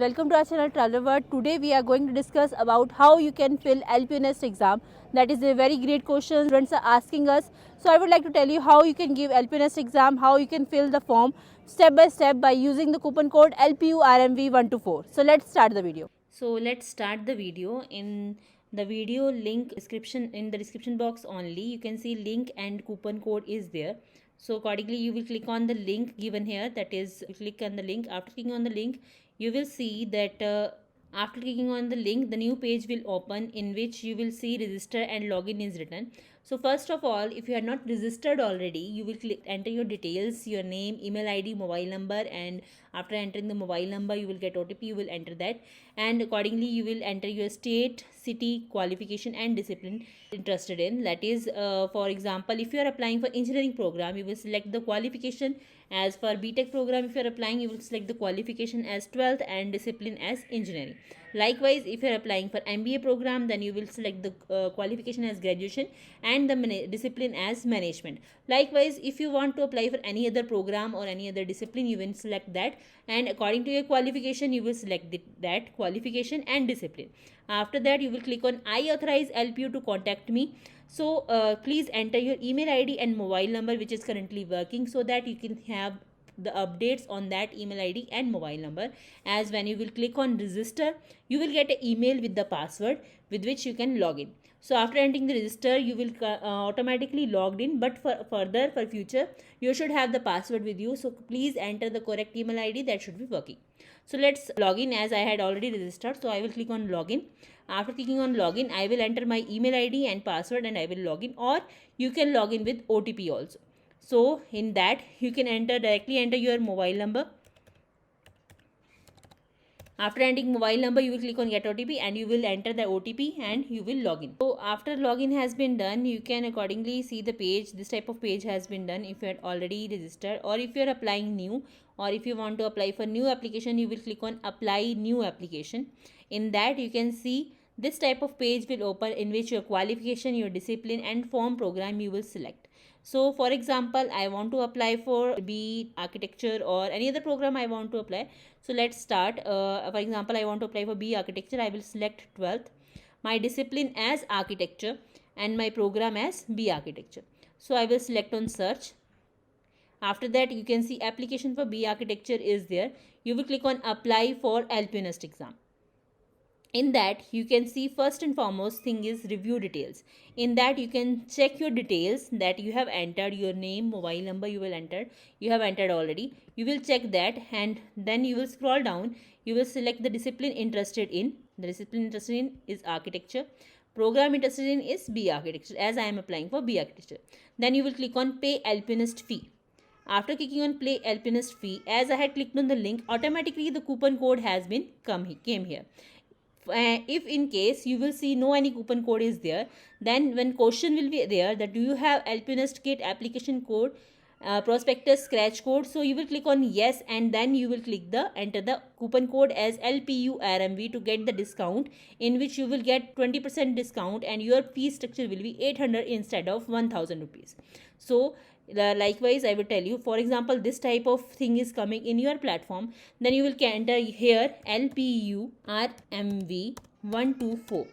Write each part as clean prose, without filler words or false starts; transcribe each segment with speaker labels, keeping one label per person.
Speaker 1: Welcome to our channel Traveler World. Today we are going to discuss about how you can fill LPNS exam. That is a very great question students are asking us. So I would like to tell you how you can give LPNS exam, how you can fill the form step by step by using the coupon code LPURMV124. So let's start the video.
Speaker 2: So let's start the video. In the video link description, in the description box only, you can see link and coupon code is there. So accordingly you will click on the link given here, that is click on the link. After clicking on the link, you will see that after clicking on the link, the new page will open in which you will see register and login is written. So first of all, if you are not registered already, you will enter your details, your name, email ID, mobile number, and after entering the mobile number you will get OTP. You will enter that, and accordingly you will enter your state, city, qualification and discipline interested in. That is for example, if you are applying for engineering program, you will select the qualification. As for BTech program, if you are applying, you will select the qualification as 12th and discipline as engineering. Likewise, if you are applying for MBA program, then you will select the qualification as graduation and the discipline as management. Likewise, if you want to apply for any other program or any other discipline, you will select that, and according to your qualification you will select that qualification and discipline. After that, you will click on I authorize LPU to contact me. So please enter your email ID and mobile number which is currently working, so that you can have the updates on that email ID and mobile number. As when you will click on register, you will get an email with the password with which you can log in. So after entering the register, you will automatically logged in, but for future you should have the password with you. So please enter the correct email ID, that should be working. So let's log in. As I had already registered, so I will click on login. After clicking on login, I will enter my email ID and password and I will log in, or you can log in with OTP also. So in that, you can directly enter your mobile number. After entering mobile number, you will click on get OTP and you will enter the OTP and you will log in. So after login has been done, you can accordingly see the page. This type of page has been done if you had already registered, or if you are applying new, or if you want to apply for new application, you will click on apply new application. In that, you can see this type of page will open in which your qualification, your discipline and form program you will select. So for example, I want to apply for B architecture or any other program I want to apply. So let's start. For example, I want to apply for B architecture. I will select 12th, my discipline as architecture and my program as B architecture. So I will select on search. After that, you can see application for B architecture is there. You will click on apply for LPNS exam. In that, you can see first and foremost thing is review details. In that, you can check your details that you have entered, your name, mobile number you have entered already. You will check that, and then you will scroll down. You will select the discipline interested in. The discipline interested in is architecture. Program interested in is B architecture, as I am applying for B architecture. Then you will click on pay alpinist fee. After clicking on play alpinist fee, as I had clicked on the link, automatically the coupon code has been came here. If in case you will see no any coupon code is there, then when question will be there that do you have Alpinist Kit application code, prospectus scratch code, so you will click on yes, and then you will click the enter the coupon code as LPURMV to get the discount, in which you will get 20% discount and your fee structure will be 800 instead of 1000 rupees. So likewise, I will tell you, for example, this type of thing is coming in your platform, then you will enter here LPURMV124.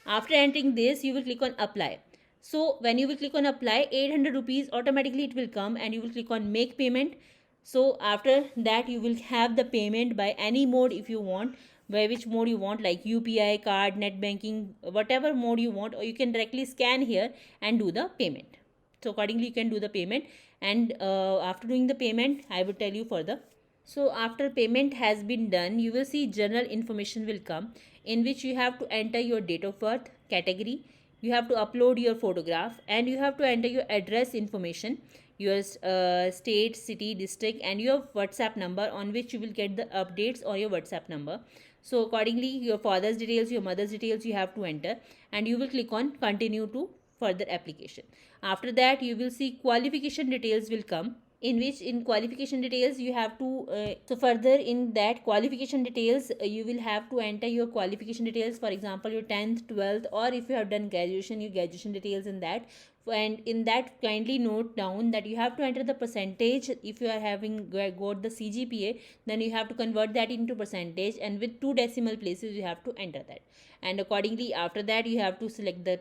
Speaker 2: After entering this, you will click on apply. So when you will click on apply, 800 rupees automatically it will come, and you will click on make payment. So after that, you will have the payment by any mode if you want, by which mode you want, like UPI, card, net banking, whatever mode you want, or you can directly scan here and do the payment. So accordingly you can do the payment, and after doing the payment, I will tell you further. So after payment has been done, you will see general information will come, in which you have to enter your date of birth, category, you have to upload your photograph, and you have to enter your address information, your state, city, district, and your WhatsApp number on which you will get the updates or your WhatsApp number. So accordingly, your father's details, your mother's details you have to enter, and you will click on continue to further application. After that, you will see qualification details will come, in which in qualification details you have to so further in that qualification details you will have to enter your qualification details, for example your 10th, 12th, or if you have done graduation, your graduation details in that. And in that, kindly note down that you have to enter the percentage. If you are having got the CGPA, then you have to convert that into percentage, and with 2 decimal places you have to enter that. And accordingly, after that, you have to select the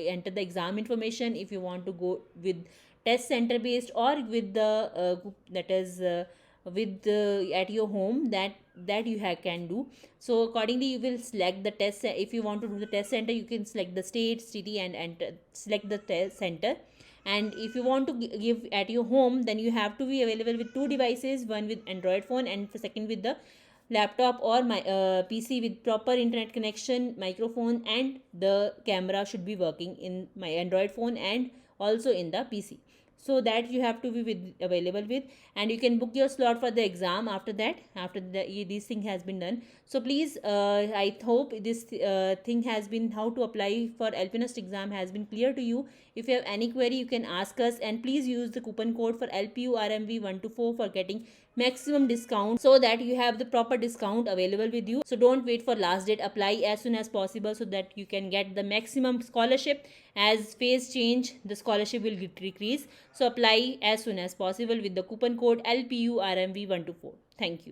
Speaker 2: enter the exam information if you want to go with test center based, or with the that is with at your home, that you can do. So accordingly, you will select the test. If you want to do the test center, you can select the state, city, and enter, select the test center. And if you want to give at your home, then you have to be available with 2 devices, one with Android phone and second with the laptop or my PC with proper internet connection, microphone, and the camera should be working in my Android phone and also in the PC. So that you have to be available with, and you can book your slot for the exam after that, after this thing has been done. So please, I hope this thing has been, how to apply for Alpinist exam has been clear to you. If you have any query, you can ask us, and please use the coupon code for LPURMV124 for getting maximum discount, so that you have the proper discount available with you. So don't wait for last date, apply as soon as possible so that you can get the maximum scholarship. As phase change, the scholarship will decrease. So apply as soon as possible with the coupon code LPURMV124. Thank you.